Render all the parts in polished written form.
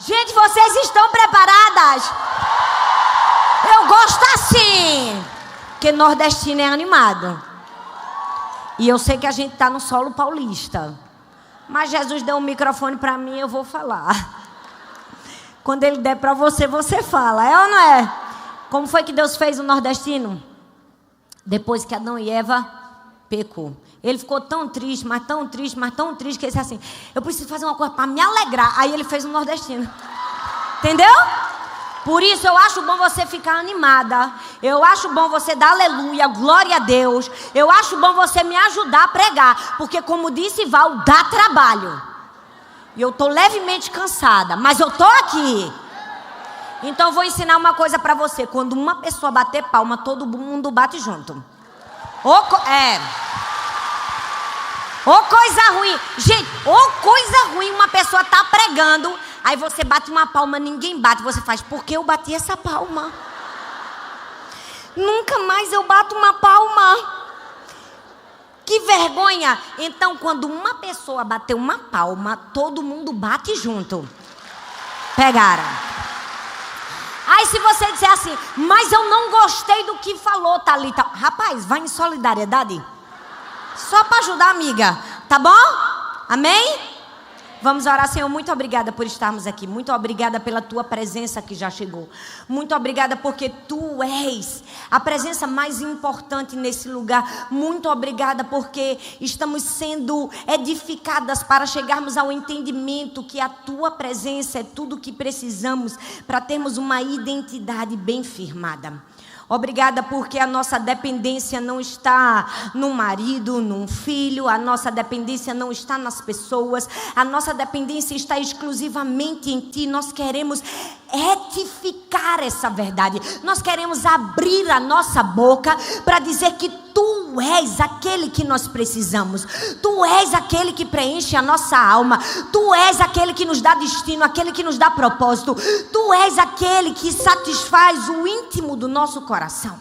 Gente, vocês estão preparadas? Eu gosto assim, porque nordestino é animado. E eu sei que a gente está no solo paulista. Mas Jesus deu um microfone para mim, eu vou falar. Quando ele der para você, você fala. É ou não é? Como foi que Deus fez o nordestino? Depois que Adão e Eva pecou. Ele ficou tão triste, mas tão triste, mas tão triste, que ele disse assim, eu preciso fazer uma coisa para me alegrar. Aí ele fez o nordestino. Entendeu? Por isso eu acho bom você ficar animada. Eu acho bom você dar aleluia, glória a Deus. Eu acho bom você me ajudar a pregar. Porque como disse Val, dá trabalho. E eu estou levemente cansada, mas eu estou aqui. Então eu vou ensinar uma coisa para você. Quando uma pessoa bater palma, todo mundo bate junto. Ô coisa ruim. Gente, ô coisa ruim, uma pessoa tá pregando, aí você bate uma palma, ninguém bate. Você faz, por que eu bati essa palma? Nunca mais eu bato uma palma. Que vergonha. Então, quando uma pessoa bater uma palma, todo mundo bate junto. Pegaram. Aí se você disser assim, mas eu não gostei do que falou, Thalita. Rapaz, vai em solidariedade. Só para ajudar a amiga, tá bom? Amém? Vamos orar, Senhor, muito obrigada por estarmos aqui. Muito obrigada pela tua presença que já chegou. Muito obrigada porque tu és a presença mais importante nesse lugar. Muito obrigada porque estamos sendo edificadas para chegarmos ao entendimento que a tua presença é tudo o que precisamos para termos uma identidade bem firmada. Obrigada porque a nossa dependência não está no marido, num filho. A nossa dependência não está nas pessoas. A nossa dependência está exclusivamente em Ti. Nós queremos retificar essa verdade. Nós queremos abrir a nossa boca para dizer que Tu és aquele que nós precisamos. Tu és aquele que preenche a nossa alma. Tu és aquele que nos dá destino, aquele que nos dá propósito. Tu és aquele que satisfaz o íntimo do nosso coração.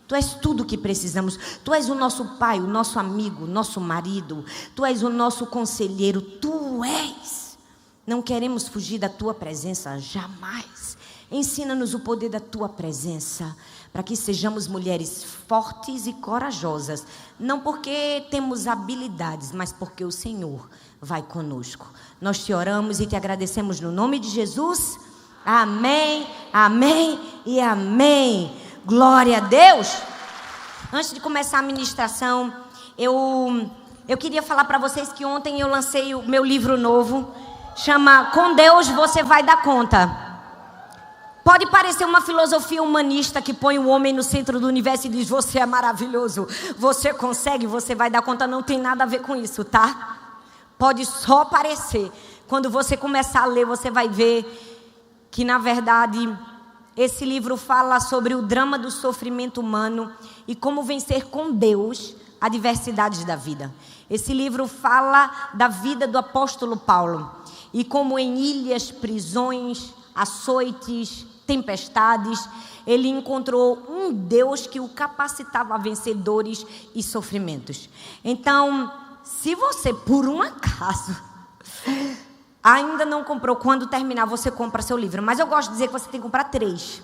Tu és tudo o que precisamos. Tu és o nosso pai, o nosso amigo, o nosso marido. Tu és o nosso conselheiro. Tu és. Não queremos fugir da Tua presença jamais. Ensina-nos o poder da Tua presença, para que sejamos mulheres fortes e corajosas, não porque temos habilidades, mas porque o Senhor vai conosco. Nós te oramos e te agradecemos no nome de Jesus. Amém, amém e amém. Glória a Deus. Antes de começar a ministração, eu queria falar para vocês que ontem eu lancei o meu livro novo, chama Com Deus Você Vai Dar Conta. Pode parecer uma filosofia humanista que põe o homem no centro do universo e diz, você é maravilhoso, você consegue, você vai dar conta. Não tem nada a ver com isso, tá? Pode só parecer. Quando você começar a ler, você vai ver que, na verdade, esse livro fala sobre o drama do sofrimento humano e como vencer com Deus adversidades da vida. Esse livro fala da vida do apóstolo Paulo e como em ilhas, prisões, açoites, tempestades, ele encontrou um Deus que o capacitava a vencer dores e sofrimentos. Então, se você, por um acaso, ainda não comprou, quando terminar, você compra seu livro. Mas eu gosto de dizer que você tem que comprar 3.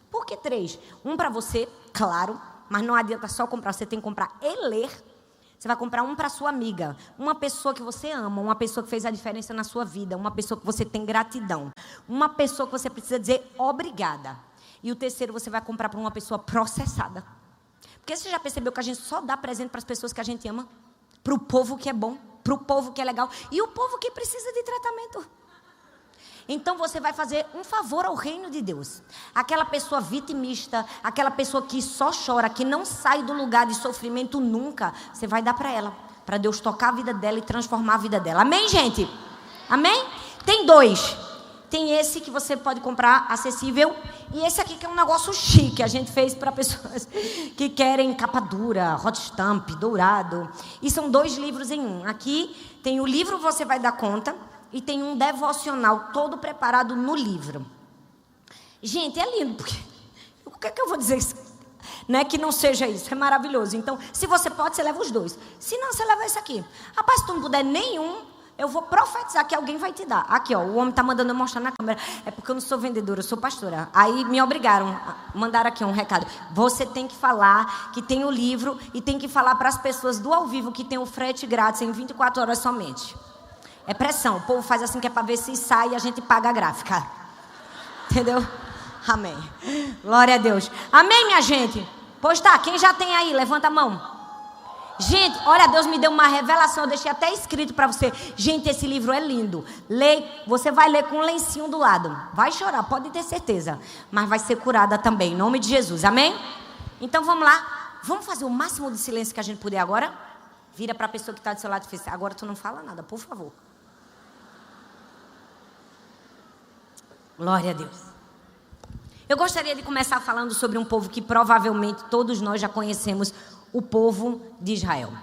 Por que 3? Um para você, claro, mas não adianta só comprar, você tem que comprar e ler. Você vai comprar um para sua amiga, uma pessoa que você ama, uma pessoa que fez a diferença na sua vida, uma pessoa que você tem gratidão, uma pessoa que você precisa dizer obrigada. E o terceiro você vai comprar para uma pessoa processada. Porque você já percebeu que a gente só dá presente para as pessoas que a gente ama? Para o povo que é bom, para o povo que é legal e o povo que precisa de tratamento. Então você vai fazer um favor ao reino de Deus. Aquela pessoa vitimista, aquela pessoa que só chora, que não sai do lugar de sofrimento nunca, você vai dar para ela, para Deus tocar a vida dela e transformar a vida dela. Amém, gente? Amém? Tem 2. Tem esse que você pode comprar acessível e esse aqui que é um negócio chique. A gente fez para pessoas que querem capa dura, hot stamp, dourado. E são 2 livros em um. Aqui tem o livro Você Vai Dar Conta. E tem um devocional todo preparado no livro. Gente, é lindo, porque o que é que eu vou dizer? Não é que não seja isso, é maravilhoso. Então, se você pode, você leva os 2. Se não, você leva esse aqui. Rapaz, se tu não puder nenhum, Eu vou profetizar que alguém vai te dar. Aqui, ó, o homem está mandando eu mostrar na câmera. É porque eu não sou vendedora, eu sou pastora. Aí me obrigaram, mandaram aqui um recado. Você tem que falar que tem o livro e tem que falar para as pessoas do ao vivo que tem o frete grátis em 24 horas somente. É pressão. O povo faz assim que é para ver se sai e a gente paga a gráfica. Entendeu? Amém. Glória a Deus. Amém, minha gente? Pois tá, quem já tem aí? Levanta a mão. Gente, olha, Deus me deu uma revelação, eu deixei até escrito para você. Gente, esse livro é lindo. Leia, você vai ler com um lencinho do lado. Vai chorar, pode ter certeza. Mas vai ser curada também, em nome de Jesus, amém? Então vamos lá. Vamos fazer o máximo de silêncio que a gente puder agora? Vira para a pessoa que está do seu lado e fala: agora tu não fala nada, por favor. Glória a Deus. Eu gostaria de começar falando sobre um povo que provavelmente todos nós já conhecemos, o povo de Israel.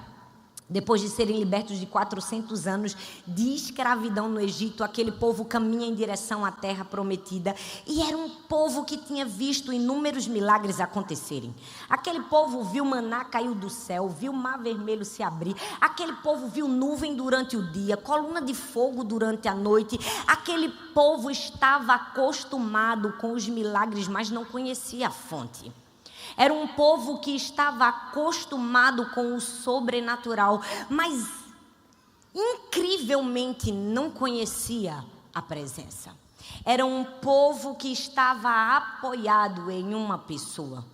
Depois de serem libertos de 400 anos de escravidão no Egito, aquele povo caminha em direção à terra prometida. E era um povo que tinha visto inúmeros milagres acontecerem. Aquele povo viu maná cair do céu, viu o mar vermelho se abrir. Aquele povo viu nuvem durante o dia, coluna de fogo durante a noite. Aquele povo estava acostumado com os milagres, mas não conhecia a fonte. Era um povo que estava acostumado com o sobrenatural, mas incrivelmente não conhecia a presença. Era um povo que estava apoiado em uma pessoa.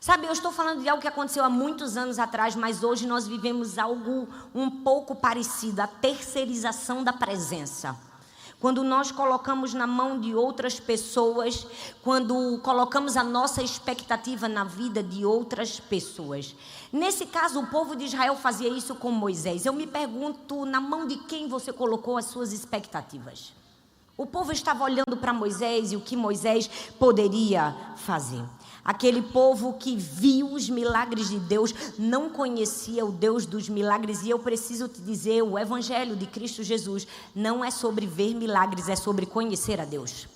Sabe, eu estou falando de algo que aconteceu há muitos anos atrás, mas hoje nós vivemos algo um pouco parecido, a terceirização da presença. Quando nós colocamos na mão de outras pessoas, quando colocamos a nossa expectativa na vida de outras pessoas. Nesse caso, o povo de Israel fazia isso com Moisés. Eu me pergunto, na mão de quem você colocou as suas expectativas? O povo estava olhando para Moisés e o que Moisés poderia fazer. Aquele povo que viu os milagres de Deus não conhecia o Deus dos milagres. E eu preciso te dizer, o Evangelho de Cristo Jesus não é sobre ver milagres, é sobre conhecer a Deus.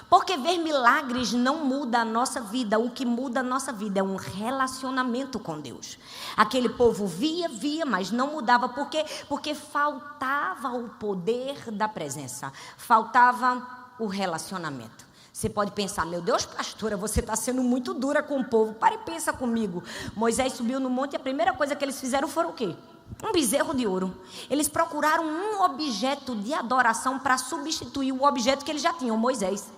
Porque ver milagres não muda a nossa vida. O que muda a nossa vida é um relacionamento com Deus. Aquele povo via, mas não mudava. Por quê? Porque faltava o poder da presença. Faltava o relacionamento. Você pode pensar: meu Deus, pastora, você está sendo muito dura com o povo. Para e pensa comigo. Moisés subiu no monte e a primeira coisa que eles fizeram foi o quê? Um bezerro de ouro. Eles procuraram um objeto de adoração para substituir o objeto que eles já tinham, Moisés.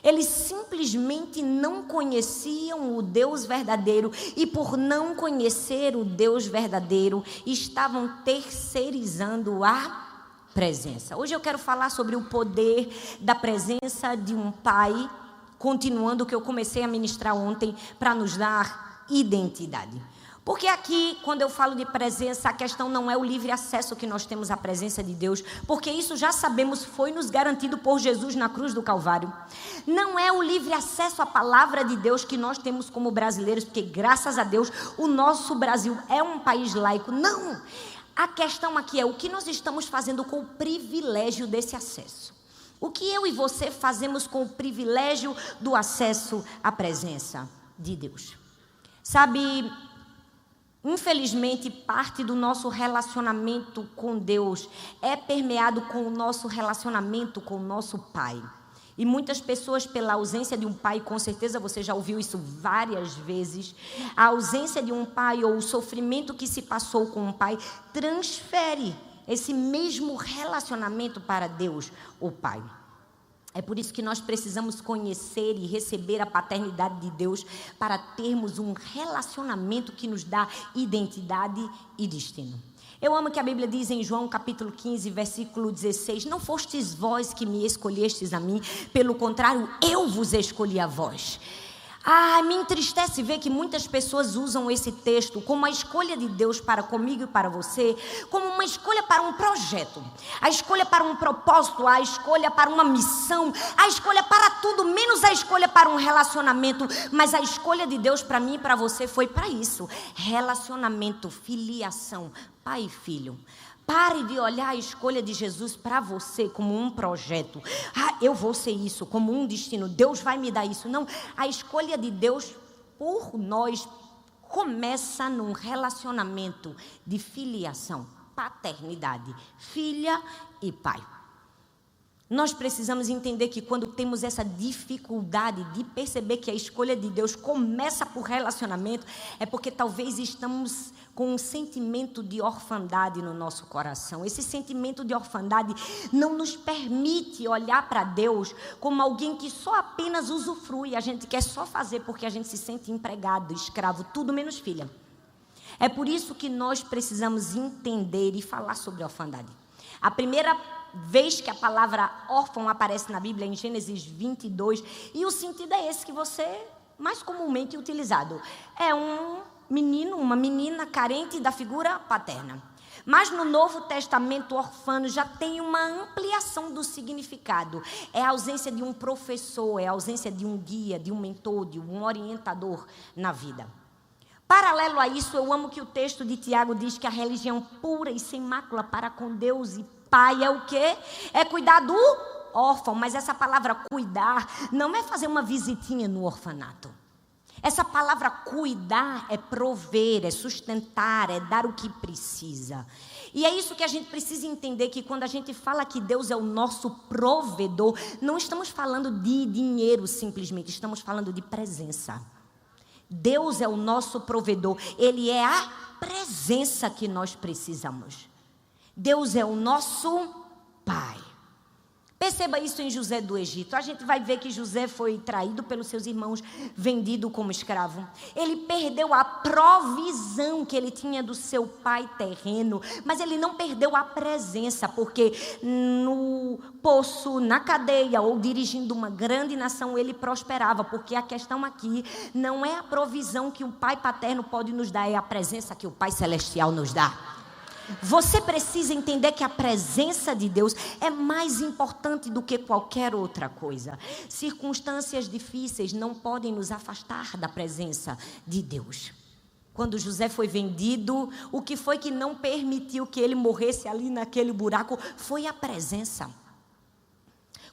Eles simplesmente não conheciam o Deus verdadeiro e, por não conhecer o Deus verdadeiro, estavam terceirizando a presença. Hoje eu quero falar sobre o poder da presença de um pai, continuando o que eu comecei a ministrar ontem, para nos dar identidade. Porque aqui, quando eu falo de presença, a questão não é o livre acesso que nós temos à presença de Deus, porque isso já sabemos, foi nos garantido por Jesus na cruz do Calvário. Não é o livre acesso à palavra de Deus que nós temos como brasileiros, porque graças a Deus o nosso Brasil é um país laico. Não! A questão aqui é o que nós estamos fazendo com o privilégio desse acesso. O que eu e você fazemos com o privilégio do acesso à presença de Deus. Sabe, infelizmente, parte do nosso relacionamento com Deus é permeado com o nosso relacionamento com o nosso Pai. E muitas pessoas, pela ausência de um pai, com certeza você já ouviu isso várias vezes, a ausência de um pai ou o sofrimento que se passou com um pai, transfere esse mesmo relacionamento para Deus, o Pai. É por isso que nós precisamos conhecer e receber a paternidade de Deus para termos um relacionamento que nos dá identidade e destino. Eu amo que a Bíblia diz em João capítulo 15, versículo 16: não fostes vós que me escolhestes a mim, pelo contrário, eu vos escolhi a vós. Me entristece ver que muitas pessoas usam esse texto como a escolha de Deus para comigo e para você, como uma escolha para um projeto, a escolha para um propósito, a escolha para uma missão, a escolha para tudo, menos a escolha para um relacionamento. Mas a escolha de Deus para mim e para você foi para isso: relacionamento, filiação, pai e filho. Pare de olhar a escolha de Jesus para você como um projeto. Eu vou ser isso, como um destino. Deus vai me dar isso. Não, a escolha de Deus por nós começa num relacionamento de filiação. paternidade, filha e pai. Nós precisamos entender que quando temos essa dificuldade de perceber que a escolha de Deus começa por relacionamento, é porque talvez estamos com um sentimento de orfandade no nosso coração. Esse sentimento de orfandade não nos permite olhar para Deus como alguém que só apenas usufrui. A gente quer só fazer porque a gente se sente empregado, escravo, tudo menos filha. É por isso que nós precisamos entender e falar sobre orfandade. A primeira vez que a palavra órfão aparece na Bíblia, em Gênesis 22, e o sentido é esse que você mais comumente utilizado. É um menino, uma menina carente da figura paterna. Mas no Novo Testamento, o orfano já tem uma ampliação do significado. É a ausência de um professor, é a ausência de um guia, de um mentor, de um orientador na vida. Paralelo a isso, eu amo que o texto de Tiago diz que a religião pura e sem mácula para com Deus e Pai é o quê? É cuidar do órfão. Mas essa palavra cuidar não é fazer uma visitinha no orfanato. Essa palavra cuidar é prover, é sustentar, é dar o que precisa. E é isso que a gente precisa entender, que quando a gente fala que Deus é o nosso provedor, não estamos falando de dinheiro simplesmente, estamos falando de presença. Deus é o nosso provedor, Ele é a presença que nós precisamos. Deus é o nosso Pai. Perceba isso em José do Egito. A gente vai ver que José foi traído pelos seus irmãos, vendido como escravo. Ele perdeu a provisão que ele tinha do seu pai terreno, mas ele não perdeu a presença, porque no poço, na cadeia ou dirigindo uma grande nação, ele prosperava, porque a questão aqui não é a provisão que o pai paterno pode nos dar, é a presença que o pai celestial nos dá. Você precisa entender que a presença de Deus é mais importante do que qualquer outra coisa. Circunstâncias difíceis não podem nos afastar da presença de Deus. Quando José foi vendido, o que foi que não permitiu que ele morresse ali naquele buraco foi a presença.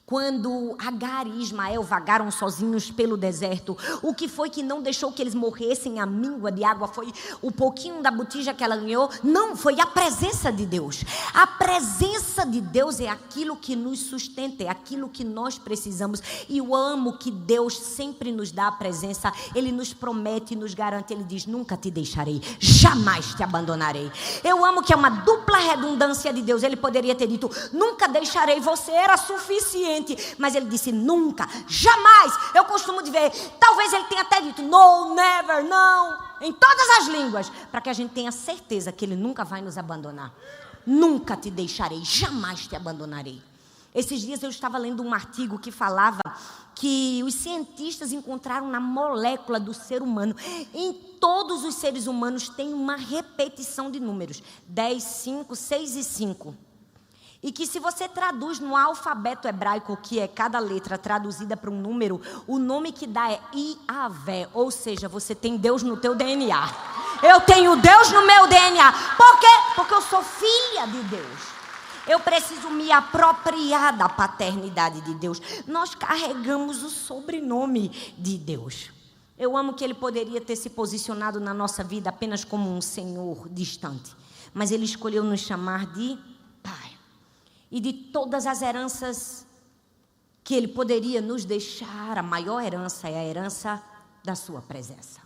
Quando Agar e Ismael vagaram sozinhos pelo deserto, o que foi que não deixou que eles morressem à míngua de água? Foi o pouquinho da botija que ela ganhou? Não, foi a presença de Deus. A presença de Deus é aquilo que nos sustenta, é aquilo que nós precisamos. E eu amo que Deus sempre nos dá a presença. Ele nos promete e nos garante. Ele diz: nunca te deixarei, jamais te abandonarei. Eu amo que é uma dupla redundância de Deus. Ele poderia ter dito: nunca deixarei, você era suficiente. Mas ele disse: nunca, jamais. Eu costumo dizer, talvez ele tenha até dito no, never, não, em todas as línguas, para que a gente tenha certeza que ele nunca vai nos abandonar. Nunca te deixarei, jamais te abandonarei. Esses dias eu estava lendo um artigo que falava que os cientistas encontraram na molécula do ser humano, em todos os seres humanos tem uma repetição de números, 10, 5, 6 e 5. E que se você traduz no alfabeto hebraico, que é cada letra traduzida para um número, o nome que dá é Iavé, ou seja, você tem Deus no teu DNA. Eu tenho Deus no meu DNA. Por quê? Porque eu sou filha de Deus. Eu preciso me apropriar da paternidade de Deus. Nós carregamos o sobrenome de Deus. Eu amo que Ele poderia ter se posicionado na nossa vida apenas como um Senhor distante, mas Ele escolheu nos chamar de Pai. E de todas as heranças que Ele poderia nos deixar, a maior herança é a herança da sua presença.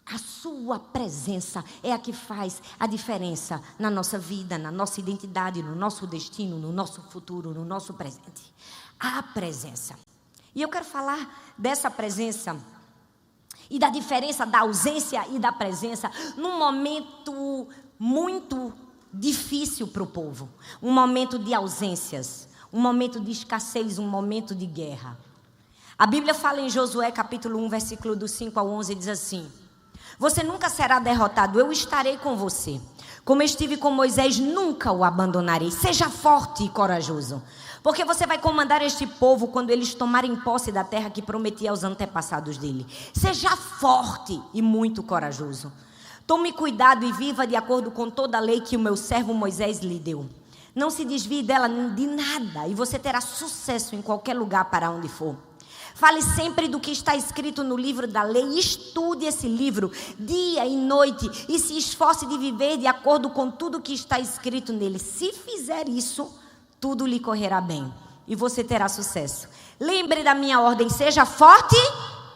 A sua presença é a que faz a diferença na nossa vida, na nossa identidade, no nosso destino, no nosso futuro, no nosso presente. A presença. E eu quero falar dessa presença e da diferença da ausência e da presença num momento muito difícil para o povo, um momento de ausências, um momento de escassez, um momento de guerra. A Bíblia fala em Josué capítulo 1, versículo do 5 ao 11, diz assim: você nunca será derrotado, eu estarei com você. Como estive com Moisés, nunca o abandonarei. Seja forte e corajoso, porque você vai comandar este povo quando eles tomarem posse da terra que prometi aos antepassados dele. Seja forte e muito corajoso. Tome cuidado e viva de acordo com toda a lei que o meu servo Moisés lhe deu. Não se desvie dela de nada e você terá sucesso em qualquer lugar para onde for. Fale sempre do que está escrito no livro da lei. Estude esse livro dia e noite e se esforce de viver de acordo com tudo que está escrito nele. Se fizer isso, tudo lhe correrá bem e você terá sucesso. Lembre da minha ordem, seja forte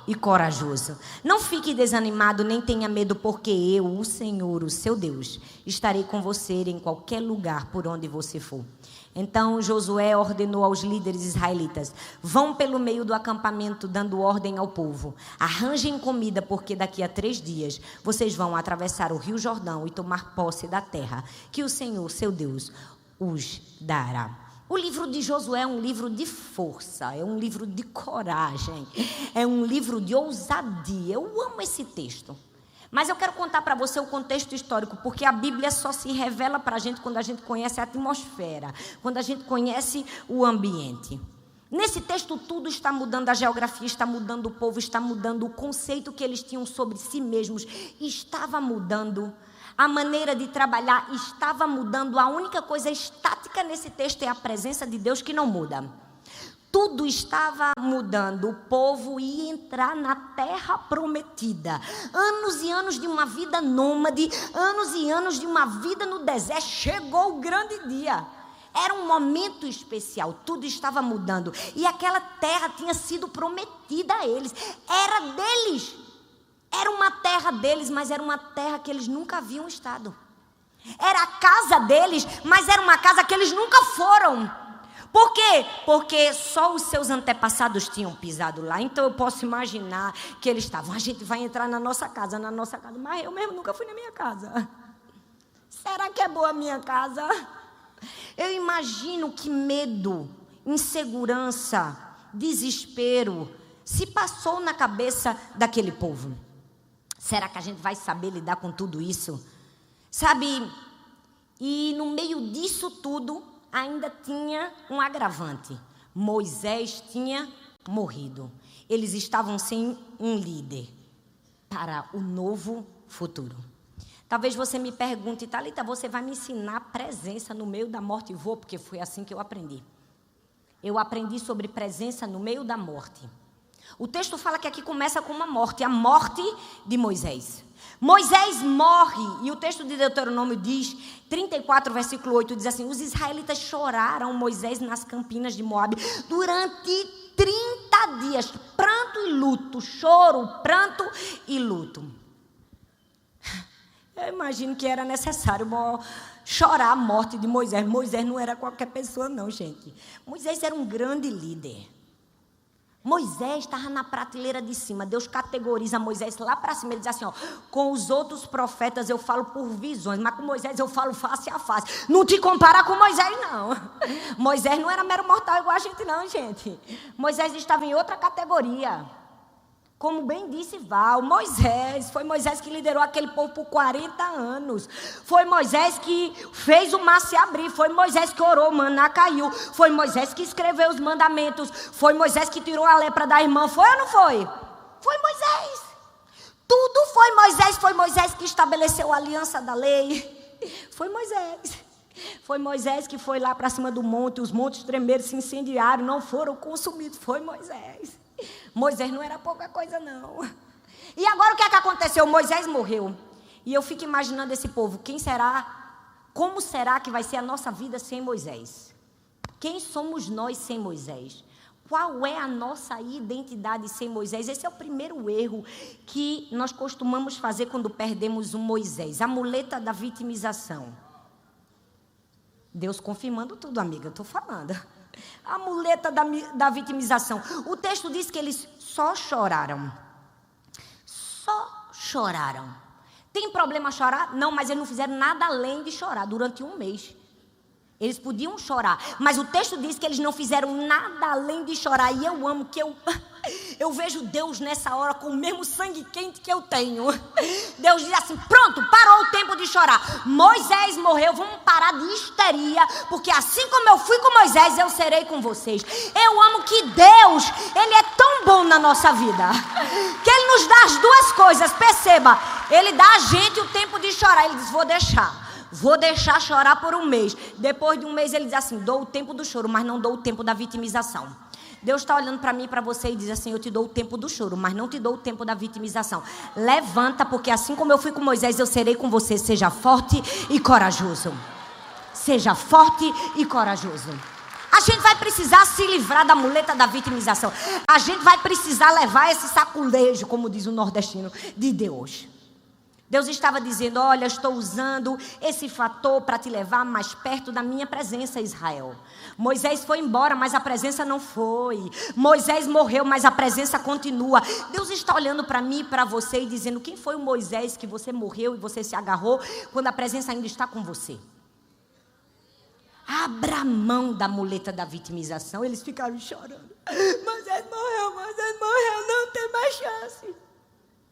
e corajoso. Não fique desanimado, nem tenha medo, porque eu, o Senhor, o seu Deus, estarei com você em qualquer lugar por onde você for. Então Josué ordenou aos líderes israelitas: vão pelo meio do acampamento dando ordem ao povo. Arranjem comida, porque daqui a 3 dias vocês vão atravessar o rio Jordão e tomar posse da terra que o Senhor, seu Deus, os dará. O livro de Josué é um livro de força, é um livro de coragem, é um livro de ousadia. Eu amo esse texto. Mas eu quero contar para você o contexto histórico, porque a Bíblia só se revela para a gente quando a gente conhece a atmosfera, quando a gente conhece o ambiente. Nesse texto tudo está mudando, a geografia está mudando, o povo está mudando, o conceito que eles tinham sobre si mesmos estava mudando, a maneira de trabalhar estava mudando. A única coisa estática nesse texto é a presença de Deus, que não muda. Tudo estava mudando, o povo ia entrar na terra prometida. Anos e anos de uma vida nômade, anos e anos de uma vida no deserto. Chegou o grande dia. Era um momento especial, tudo estava mudando. E aquela terra tinha sido prometida a eles. Era deles. Era uma terra deles, mas era uma terra que eles nunca haviam estado. Era a casa deles, mas era uma casa que eles nunca foram. Por quê? Porque só os seus antepassados tinham pisado lá. Então eu posso imaginar que eles estavam: a gente vai entrar na nossa casa, mas eu mesmo nunca fui na minha casa. Será que é boa a minha casa? Eu imagino que medo, insegurança, desespero se passou na cabeça daquele povo. Será que a gente vai saber lidar com tudo isso? Sabe, e no meio disso tudo ainda tinha um agravante. Moisés tinha morrido. Eles estavam sem um líder para o novo futuro. Talvez você me pergunte: Thalita, você vai me ensinar presença no meio da morte? Vou, porque foi assim que eu aprendi. Eu aprendi sobre presença no meio da morte. O texto fala que aqui começa com uma morte, a morte de Moisés. Moisés morre, e o texto de Deuteronômio diz, 34, versículo 8, diz assim: os israelitas choraram Moisés nas campinas de Moabe durante 30 dias, pranto e luto, choro, pranto e luto. Eu imagino que era necessário chorar a morte de Moisés. Moisés não era qualquer pessoa não, gente. Moisés era um grande líder. Moisés estava na prateleira de cima. Deus categoriza Moisés lá para cima. Ele diz assim: ó, com os outros profetas eu falo por visões, mas com Moisés eu falo face a face. Não te compara com Moisés, não. Moisés não era mero mortal igual a gente, não, gente. Moisés estava em outra categoria. Como bem disse Val, foi Moisés que liderou aquele povo por 40 anos. Foi Moisés que fez o mar se abrir. Foi Moisés que orou, o maná caiu. Foi Moisés que escreveu os mandamentos. Foi Moisés que tirou a lepra da irmã. Foi ou não foi? Foi Moisés. Tudo foi Moisés. Foi Moisés que estabeleceu a aliança da lei. Foi Moisés. Foi Moisés que foi lá para cima do monte. Os montes tremeram, se incendiaram, não foram consumidos. Foi Moisés. Moisés não era pouca coisa, não. E agora o que é que aconteceu? Moisés morreu. E eu fico imaginando esse povo. Quem será? Como será que vai ser a nossa vida sem Moisés? Quem somos nós sem Moisés? Qual é a nossa identidade sem Moisés? Esse é o primeiro erro que nós costumamos fazer quando perdemos o Moisés. A muleta da vitimização. Deus confirmando tudo, amiga, eu estou falando. A muleta da vitimização. O texto diz que eles só choraram. Só choraram. Tem problema chorar? Não, mas eles não fizeram nada além de chorar durante um mês. Eles podiam chorar, mas o texto diz que eles não fizeram nada além de chorar. E eu amo que eu vejo Deus nessa hora com o mesmo sangue quente que eu tenho. Deus diz assim: pronto, parou o tempo de chorar. Moisés morreu, vamos parar de histeria, porque assim como eu fui com Moisés, eu serei com vocês. Eu amo que Deus, Ele é tão bom na nossa vida, que Ele nos dá as duas coisas. Perceba, Ele dá a gente o tempo de chorar. Ele diz: vou deixar chorar por um mês. Depois de um mês ele diz assim: dou o tempo do choro, mas não dou o tempo da vitimização. Deus está olhando para mim e para você e diz assim: eu te dou o tempo do choro, mas não te dou o tempo da vitimização. Levanta, porque assim como eu fui com Moisés, eu serei com você. Seja forte e corajoso. Seja forte e corajoso. A gente vai precisar se livrar da muleta da vitimização. A gente vai precisar levar esse saculejo, como diz o nordestino, de Deus. Deus estava dizendo: olha, estou usando esse fator para te levar mais perto da minha presença, Israel. Moisés foi embora, mas a presença não foi. Moisés morreu, mas a presença continua. Deus está olhando para mim e para você e dizendo: quem foi o Moisés que você morreu e você se agarrou quando a presença ainda está com você? Abra mão da muleta da vitimização. Eles ficaram chorando. Moisés morreu, não tem mais chance.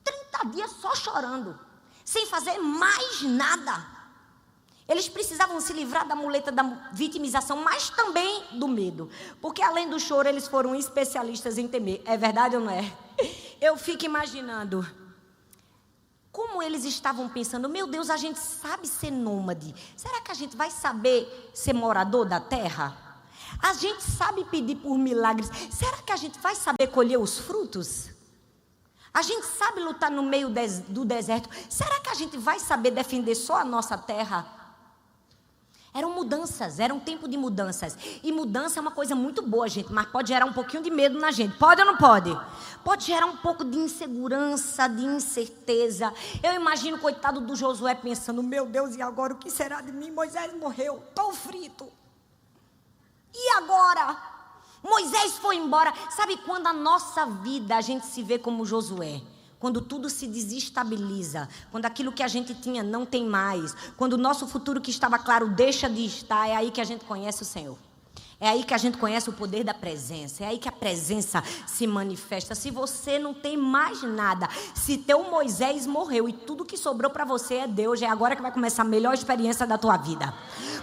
30 dias só chorando, sem fazer mais nada. Eles precisavam se livrar da muleta da vitimização, mas também do medo. Porque além do choro, eles foram especialistas em temer. É verdade ou não é? Eu fico imaginando como eles estavam pensando: meu Deus, a gente sabe ser nômade. Será que a gente vai saber ser morador da terra? A gente sabe pedir por milagres. Será que a gente vai saber colher os frutos? A gente sabe lutar no meio do deserto. Será que a gente vai saber defender só a nossa terra? Eram mudanças, era um tempo de mudanças. E mudança é uma coisa muito boa, gente, mas pode gerar um pouquinho de medo na gente. Pode ou não pode? Pode gerar um pouco de insegurança, de incerteza. Eu imagino o coitado do Josué pensando: meu Deus, e agora o que será de mim? Moisés morreu, estou frito. E agora? Moisés foi embora. Sabe quando a nossa vida a gente se vê como Josué? Quando tudo se desestabiliza, quando aquilo que a gente tinha não tem mais, quando o nosso futuro que estava claro deixa de estar, é aí que a gente conhece o Senhor. É aí que a gente conhece o poder da presença, é aí que a presença se manifesta. Se você não tem mais nada, se teu Moisés morreu e tudo que sobrou para você é Deus, é agora que vai começar a melhor experiência da tua vida.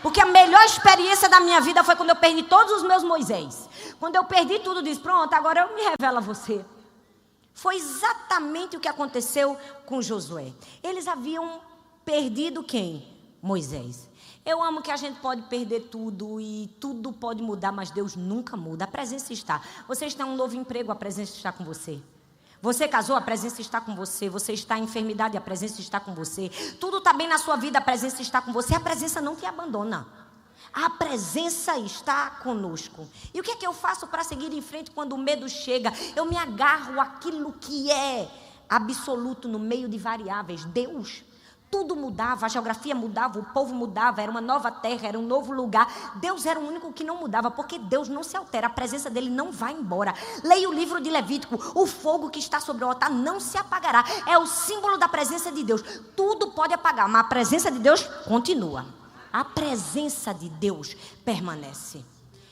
Porque a melhor experiência da minha vida foi quando eu perdi todos os meus Moisés. Quando eu perdi tudo, disse: pronto, agora eu me revelo a você. Foi exatamente o que aconteceu com Josué. Eles haviam perdido quem? Moisés. Eu amo que a gente pode perder tudo e tudo pode mudar, mas Deus nunca muda. A presença está. Você está em um novo emprego, a presença está com você. Você casou, a presença está com você. Você está em enfermidade, a presença está com você. Tudo está bem na sua vida, a presença está com você. A presença não te abandona. A presença está conosco. E o que é que eu faço para seguir em frente quando o medo chega? Eu me agarro àquilo que é absoluto no meio de variáveis. Deus. Tudo mudava, a geografia mudava, o povo mudava, era uma nova terra, era um novo lugar. Deus era o único que não mudava, porque Deus não se altera, a presença dele não vai embora. Leia o livro de Levítico: o fogo que está sobre o altar não se apagará. É o símbolo da presença de Deus. Tudo pode apagar, mas a presença de Deus continua. A presença de Deus permanece.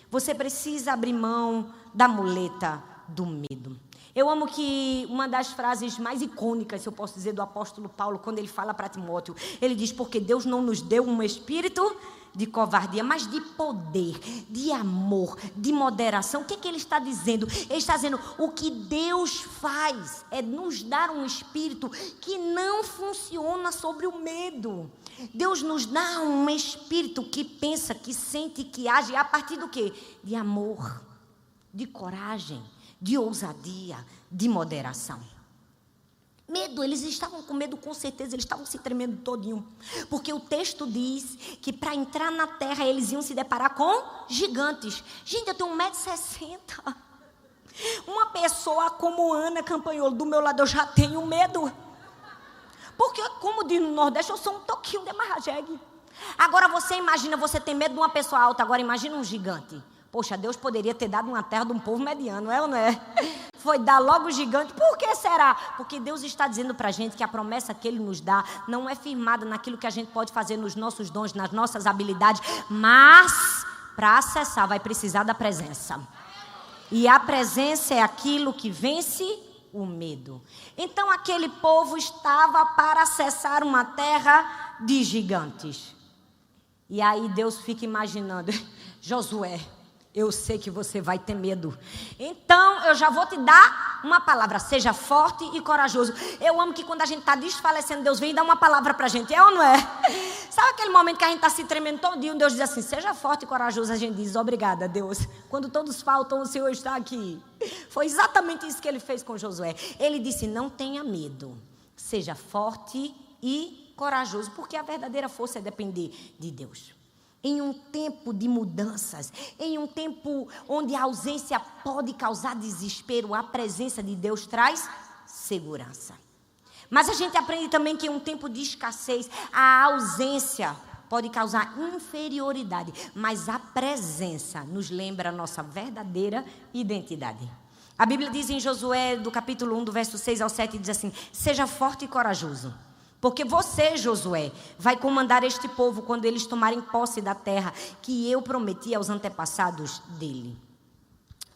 Você precisa abrir mão da muleta do medo. Eu amo que uma das frases mais icônicas, se eu posso dizer, do apóstolo Paulo, quando ele fala para Timóteo, ele diz: porque Deus não nos deu um espírito de covardia, mas de poder, de amor, de moderação. O que é que ele está dizendo? Ele está dizendo: o que Deus faz é nos dar um espírito que não funciona sobre o medo. Deus nos dá um espírito que pensa, que sente, que age a partir do quê? De amor, de coragem, de ousadia, de moderação. Medo, eles estavam com medo, com certeza, eles estavam se tremendo todinho. Porque o texto diz que para entrar na terra eles iam se deparar com gigantes. Gente, eu tenho 1,60 m. Uma pessoa como Ana Campanholo do meu lado, eu já tenho medo. Porque, como diz no Nordeste, eu sou um toquinho de marrajegue. Agora você imagina, você tem medo de uma pessoa alta, agora imagina um gigante. Poxa, Deus poderia ter dado uma terra de um povo mediano, é ou não é? Foi dar logo o gigante. Por que será? Porque Deus está dizendo para a gente que a promessa que Ele nos dá não é firmada naquilo que a gente pode fazer nos nossos dons, nas nossas habilidades, mas para acessar vai precisar da presença. E a presença é aquilo que vence o medo. Então aquele povo estava para acessar uma terra de gigantes. E aí Deus fica imaginando: Josué, Eu sei que você vai ter medo. Então, eu já vou te dar uma palavra. Seja forte e corajoso. Eu amo que quando a gente está desfalecendo, Deus vem e dá uma palavra para a gente. É ou não é? Sabe aquele momento que a gente está se tremendo todinho, Deus diz assim, seja forte e corajoso. A gente diz, obrigada, Deus. Quando todos faltam, o Senhor está aqui. Foi exatamente isso que Ele fez com Josué. Ele disse, não tenha medo. Seja forte e corajoso. Porque a verdadeira força é depender de Deus. Em um tempo de mudanças, em um tempo onde a ausência pode causar desespero, a presença de Deus traz segurança. Mas a gente aprende também que em um tempo de escassez, a ausência pode causar inferioridade, mas a presença nos lembra a nossa verdadeira identidade. A Bíblia diz em Josué, do capítulo 1, do verso 6 ao 7, diz assim, seja forte e corajoso. Porque você, Josué, vai comandar este povo quando eles tomarem posse da terra que eu prometi aos antepassados dele.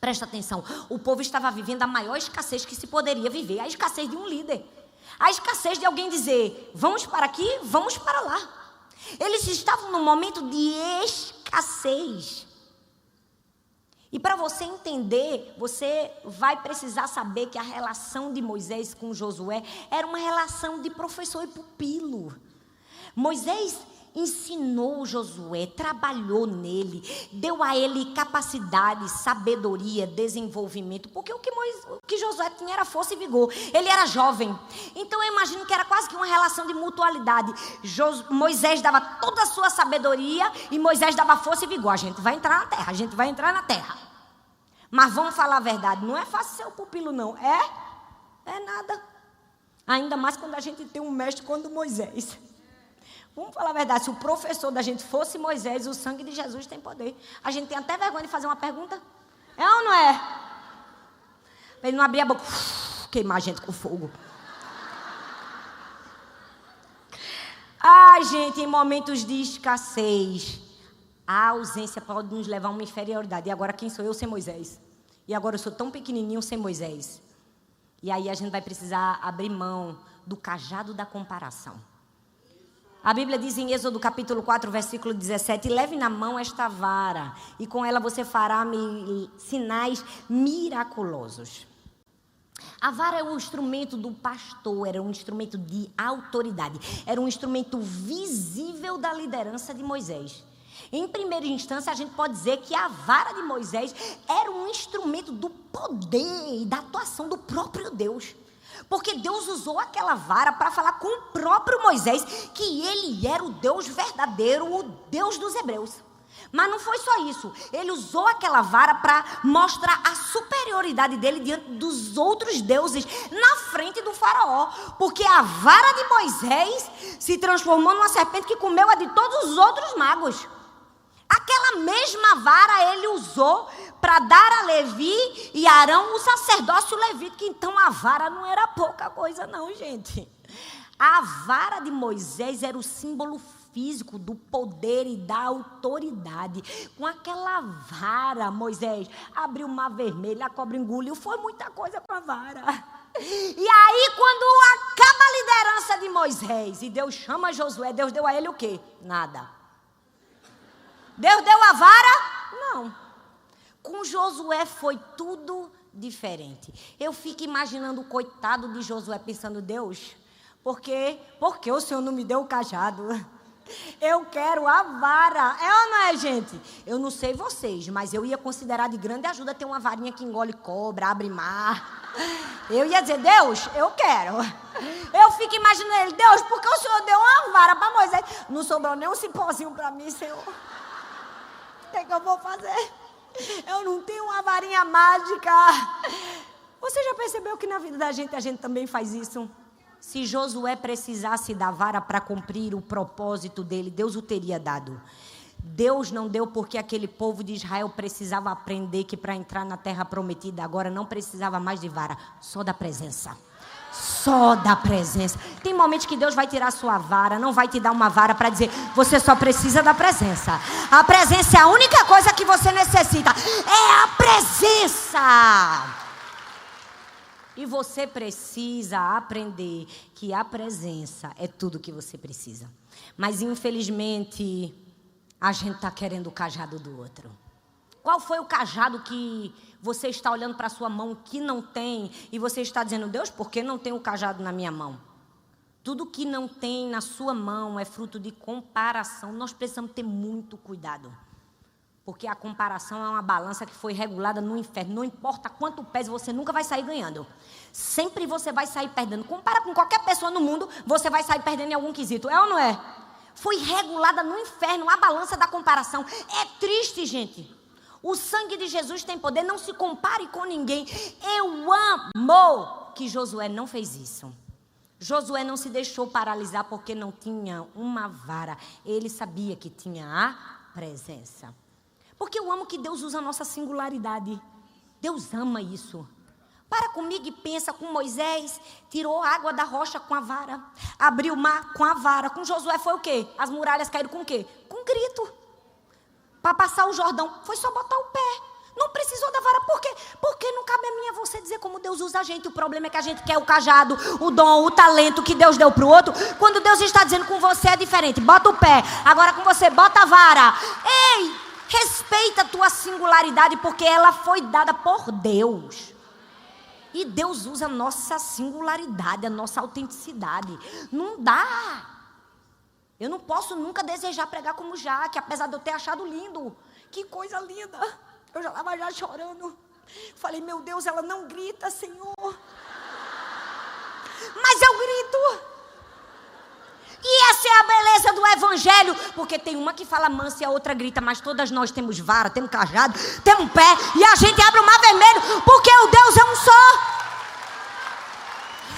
Presta atenção, o povo estava vivendo a maior escassez que se poderia viver, a escassez de um líder. A escassez de alguém dizer, vamos para aqui, vamos para lá. Eles estavam num momento de escassez. E para você entender, você vai precisar saber que a relação de Moisés com Josué era uma relação de professor e pupilo. Moisés ensinou Josué, trabalhou nele, deu a ele capacidade, sabedoria, desenvolvimento. Porque o que Josué tinha era força e vigor. Ele era jovem. Então eu imagino que era quase que uma relação de mutualidade. Moisés dava toda a sua sabedoria e Moisés dava força e vigor. A gente vai entrar na terra, a gente vai entrar na terra. Mas vamos falar a verdade, não é fácil ser o pupilo não. É nada. Ainda mais quando a gente tem um mestre como Moisés. Vamos falar a verdade, se o professor da gente fosse Moisés, o sangue de Jesus tem poder. A gente tem até vergonha de fazer uma pergunta. É ou não é? Ele não abrir a boca, queimar a gente com fogo. Ai, gente, em momentos de escassez, a ausência pode nos levar a uma inferioridade. E agora quem sou eu sem Moisés? E agora eu sou tão pequenininho sem Moisés. E aí a gente vai precisar abrir mão do cajado da comparação. A Bíblia diz em Êxodo capítulo 4, versículo 17, leve na mão esta vara, e com ela você fará sinais miraculosos. A vara é um instrumento do pastor, era um instrumento de autoridade, era um instrumento visível da liderança de Moisés. Em primeira instância, a gente pode dizer que a vara de Moisés era um instrumento do poder e da atuação do próprio Deus. Porque Deus usou aquela vara para falar com o próprio Moisés que ele era o Deus verdadeiro, o Deus dos hebreus. Mas não foi só isso. Ele usou aquela vara para mostrar a superioridade dele diante dos outros deuses na frente do faraó. Porque a vara de Moisés se transformou numa serpente que comeu a de todos os outros magos. Aquela mesma vara ele usou para dar a Levi e Arão o sacerdócio levítico. Então a vara não era pouca coisa não, gente. A vara de Moisés era o símbolo físico do poder e da autoridade. Com aquela vara, Moisés abriu o mar vermelho, a cobra engoliu. Foi muita coisa com a vara. E aí quando acaba a liderança de Moisés e Deus chama Josué, Deus deu a ele o quê? Nada. Deus deu a vara? Não. Com Josué foi tudo diferente. Eu fico imaginando o coitado de Josué pensando, Deus, por que o Senhor não me deu o cajado? Eu quero a vara. É ou não é, gente? Eu não sei vocês, mas eu ia considerar de grande ajuda ter uma varinha que engole cobra, abre mar. Eu ia dizer, Deus, eu quero. Eu fico imaginando ele, Deus, por que o Senhor deu uma vara para Moisés? Não sobrou nem um cipózinho para mim, Senhor. O que eu vou fazer? Eu não tenho uma varinha mágica. Você já percebeu que na vida da gente a gente também faz isso? Se Josué precisasse da vara para cumprir o propósito dele, Deus o teria dado. Deus não deu porque aquele povo de Israel precisava aprender que para entrar na terra prometida agora não precisava mais de vara, só da presença. Só da presença. Tem momentos que Deus vai tirar a sua vara, não vai te dar uma vara para dizer, você só precisa da presença. A presença é a única coisa que você necessita. É a presença. E você precisa aprender que a presença é tudo que você precisa. Mas infelizmente, a gente está querendo o cajado do outro. Qual foi o cajado que você está olhando para a sua mão que não tem e você está dizendo, Deus, por que não tem o cajado na minha mão? Tudo que não tem na sua mão é fruto de comparação. Nós precisamos ter muito cuidado. Porque a comparação é uma balança que foi regulada no inferno. Não importa quanto pese, você nunca vai sair ganhando. Sempre você vai sair perdendo. Compara com qualquer pessoa no mundo, você vai sair perdendo em algum quesito. É ou não é? Foi regulada no inferno a balança da comparação. É triste, gente. O sangue de Jesus tem poder. Não se compare com ninguém. Eu amo que Josué não fez isso. Josué não se deixou paralisar porque não tinha uma vara. Ele sabia que tinha a presença. Porque eu amo que Deus usa a nossa singularidade. Deus ama isso. Para comigo e pensa, com Moisés, tirou água da rocha com a vara. Abriu o mar com a vara. Com Josué foi o quê? As muralhas caíram com o quê? Com grito. Para passar o Jordão, foi só botar o pé. Não precisou da vara. Por quê? Porque não cabe a mim e a você dizer como Deus usa a gente. O problema é que a gente quer o cajado, o dom, o talento que Deus deu para o outro. Quando Deus está dizendo com você é diferente. Bota o pé. Agora com você, bota a vara. Ei! Respeita a tua singularidade, porque ela foi dada por Deus. E Deus usa a nossa singularidade, a nossa autenticidade. Não dá. Eu não posso nunca desejar pregar como Jaque, apesar de eu ter achado lindo. Que coisa linda. Eu já estava já chorando. Falei, meu Deus, ela não grita, Senhor. Mas eu grito. E essa é a beleza do evangelho, porque tem uma que fala mansa e a outra grita, mas todas nós temos vara, temos cajado, temos pé, e a gente abre o mar vermelho, porque o Deus é um só.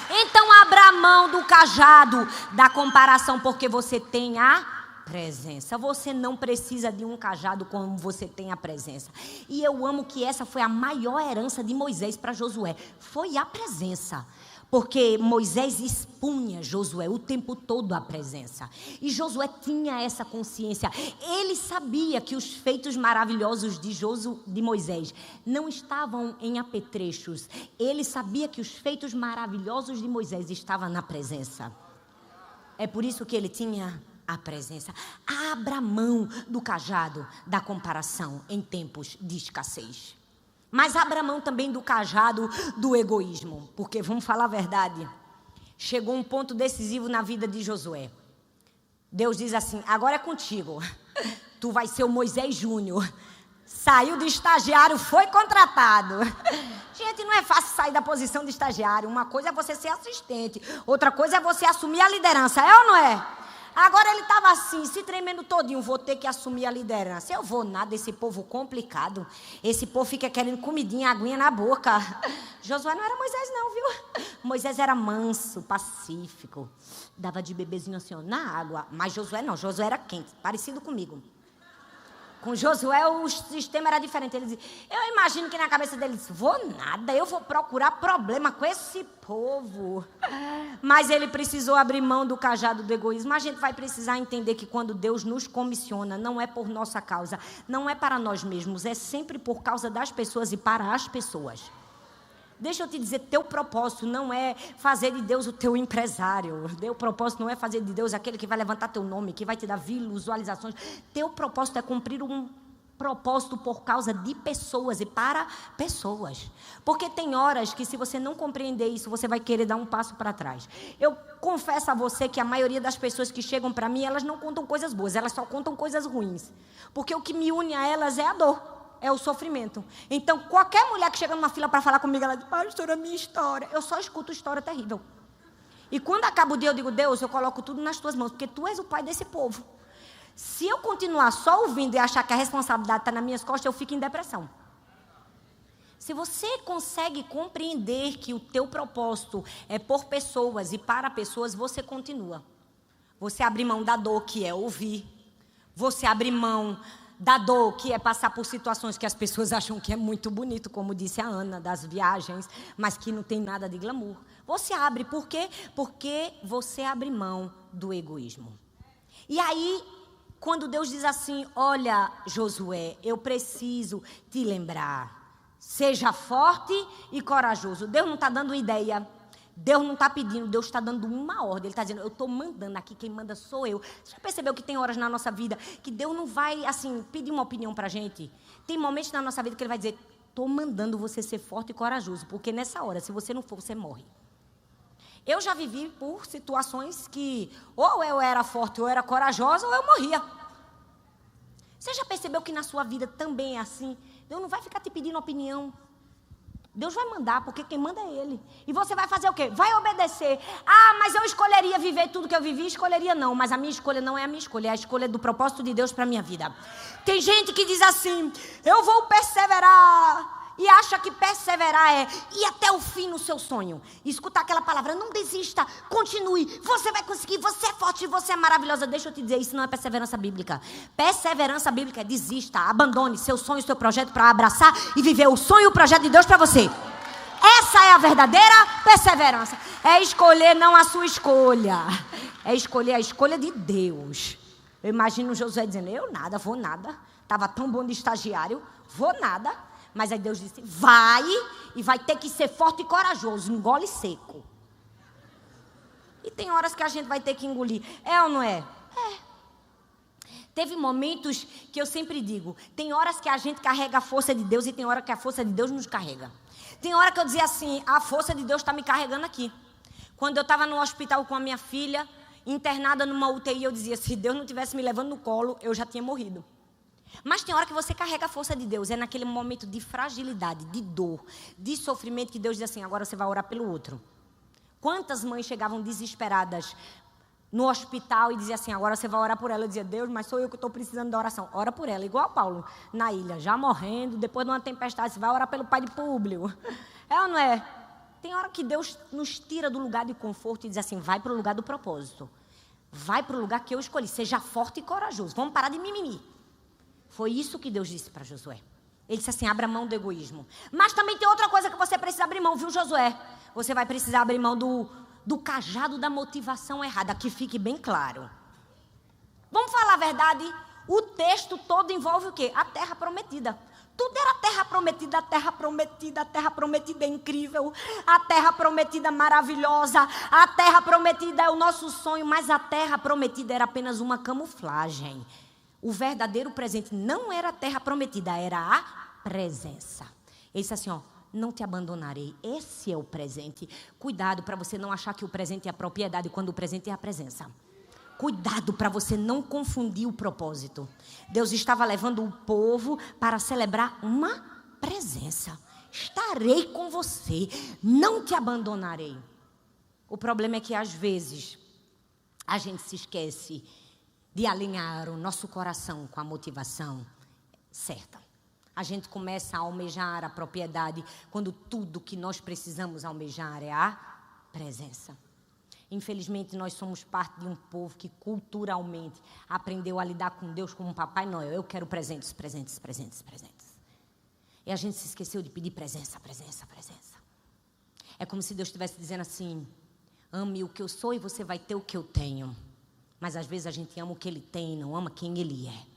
Então abra a mão do cajado, da comparação, porque você tem a presença. Você não precisa de um cajado como você tem a presença. E eu amo que essa foi a maior herança de Moisés para Josué, foi a presença. Porque Moisés expunha Josué o tempo todo a presença. E Josué tinha essa consciência. Ele sabia que os feitos maravilhosos de Moisés não estavam em apetrechos. Ele sabia que os feitos maravilhosos de Moisés estavam na presença. É por isso que ele tinha a presença. Abra mão do cajado da comparação em tempos de escassez. Mas abra mão também do cajado do egoísmo. Porque, vamos falar a verdade, chegou um ponto decisivo na vida de Josué. Deus diz assim, agora é contigo. Tu vai ser o Moisés Júnior. Saiu do estagiário, foi contratado. Gente, não é fácil sair da posição de estagiário. Uma coisa é você ser assistente. Outra coisa é você assumir a liderança. É ou não é? Agora ele estava assim, se tremendo todinho, vou ter que assumir a liderança. Eu vou nada, esse povo complicado. Esse povo fica querendo comidinha, aguinha na boca. Josué não era Moisés não, viu? Moisés era manso, pacífico. Dava de bebezinho assim, ó, na água. Mas Josué não, Josué era quente, parecido comigo. Com Josué o sistema era diferente. Ele dizia, eu imagino que na cabeça dele disse, vou nada, eu vou procurar problema com esse povo. Mas ele precisou abrir mão do cajado do egoísmo. A gente vai precisar entender que quando Deus nos comissiona, não é por nossa causa, não é para nós mesmos, é sempre por causa das pessoas e para as pessoas. Deixa eu te dizer, teu propósito não é fazer de Deus o teu empresário. Teu propósito não é fazer de Deus aquele que vai levantar teu nome, que vai te dar visualizações. Teu propósito é cumprir um propósito por causa de pessoas e para pessoas. Porque tem horas que se você não compreender isso, você vai querer dar um passo para trás. Eu confesso a você que a maioria das pessoas que chegam para mim, elas não contam coisas boas, elas só contam coisas ruins. Porque o que me une a elas é a dor. É o sofrimento. Então, qualquer mulher que chega numa fila para falar comigo, ela diz, pastora, minha história. Eu só escuto história terrível. E quando acaba o dia, eu digo, Deus, eu coloco tudo nas tuas mãos, porque tu és o pai desse povo. Se eu continuar só ouvindo e achar que a responsabilidade está nas minhas costas, eu fico em depressão. Se você consegue compreender que o teu propósito é por pessoas e para pessoas, você continua. Você abre mão da dor, que é ouvir. Você abre mão da dor, que é passar por situações que as pessoas acham que é muito bonito, como disse a Ana, das viagens, mas que não tem nada de glamour. Você abre, por quê? Porque você abre mão do egoísmo. E aí, quando Deus diz assim, olha, Josué, eu preciso te lembrar, seja forte e corajoso. Deus não está dando ideia Deus não está pedindo, Deus está dando uma ordem. Ele está dizendo, eu estou mandando aqui, quem manda sou eu. Você já percebeu que tem horas na nossa vida que Deus não vai, assim, pedir uma opinião para a gente? Tem momentos na nossa vida que Ele vai dizer, estou mandando você ser forte e corajoso, porque nessa hora, se você não for, você morre. Eu já vivi por situações que ou eu era forte ou eu era corajosa ou eu morria. Você já percebeu que na sua vida também é assim? Deus não vai ficar te pedindo opinião. Deus vai mandar, porque quem manda é Ele. E você vai fazer o quê? Vai obedecer. Ah, mas eu escolheria viver tudo que eu vivi? Escolheria não, mas a minha escolha não é a minha escolha, é a escolha do propósito de Deus para a minha vida. Tem gente que diz assim, eu vou perseverar, e acha que perseverar é ir até o fim no seu sonho. E escutar aquela palavra, não desista, continue, você vai conseguir, você é forte, você é maravilhosa. Deixa eu te dizer, isso não é perseverança bíblica. Perseverança bíblica é desista, abandone seu sonho, seu projeto para abraçar e viver o sonho e o projeto de Deus para você. Essa é a verdadeira perseverança. É escolher não a sua escolha, é escolher a escolha de Deus. Eu imagino Josué dizendo, eu nada, vou nada. Estava tão bom de estagiário, vou nada. Mas aí Deus disse, vai, e vai ter que ser forte e corajoso, engole seco. E tem horas que a gente vai ter que engolir. É ou não é? É. Teve momentos que eu sempre digo, tem horas que a gente carrega a força de Deus e tem hora que a força de Deus nos carrega. Tem hora que eu dizia assim, a força de Deus está me carregando aqui. Quando eu estava no hospital com a minha filha, internada numa UTI, eu dizia, se Deus não tivesse me levando no colo, eu já tinha morrido. Mas tem hora que você carrega a força de Deus. É naquele momento de fragilidade, de dor, de sofrimento que Deus diz assim, agora você vai orar pelo outro. Quantas mães chegavam desesperadas no hospital e diziam assim, agora você vai orar por ela. Eu dizia, Deus, mas sou eu que estou precisando da oração. Ora por ela, igual Paulo, na ilha, já morrendo, depois de uma tempestade, você vai orar pelo pai de Públio. É ou não é? Tem hora que Deus nos tira do lugar de conforto e diz assim, vai para o lugar do propósito. Vai para o lugar que eu escolhi, seja forte e corajoso. Vamos parar de mimimi. Foi isso que Deus disse para Josué. Ele disse assim, abra mão do egoísmo. Mas também tem outra coisa que você precisa abrir mão, viu, Josué? Você vai precisar abrir mão do cajado da motivação errada, que fique bem claro. Vamos falar a verdade, o texto todo envolve o quê? A terra prometida. Tudo era terra prometida, a terra prometida, a terra prometida é incrível, a terra prometida é maravilhosa, a terra prometida é o nosso sonho, mas a terra prometida era apenas uma camuflagem. O verdadeiro presente não era a terra prometida, era a presença. Ele disse assim, ó, não te abandonarei. Esse é o presente. Cuidado para você não achar que o presente é a propriedade, quando o presente é a presença. Cuidado para você não confundir o propósito. Deus estava levando o povo para celebrar uma presença. Estarei com você, não te abandonarei. O problema é que às vezes a gente se esquece de alinhar o nosso coração com a motivação certa. A gente começa a almejar a propriedade quando tudo que nós precisamos almejar é a presença. Infelizmente, nós somos parte de um povo que culturalmente aprendeu a lidar com Deus como um Papai Noel. Eu quero presentes, presentes, presentes, presentes. E a gente se esqueceu de pedir presença, presença, presença. É como se Deus estivesse dizendo assim, ame o que eu sou e você vai ter o que eu tenho. Mas às vezes a gente ama o que Ele tem e não ama quem Ele é.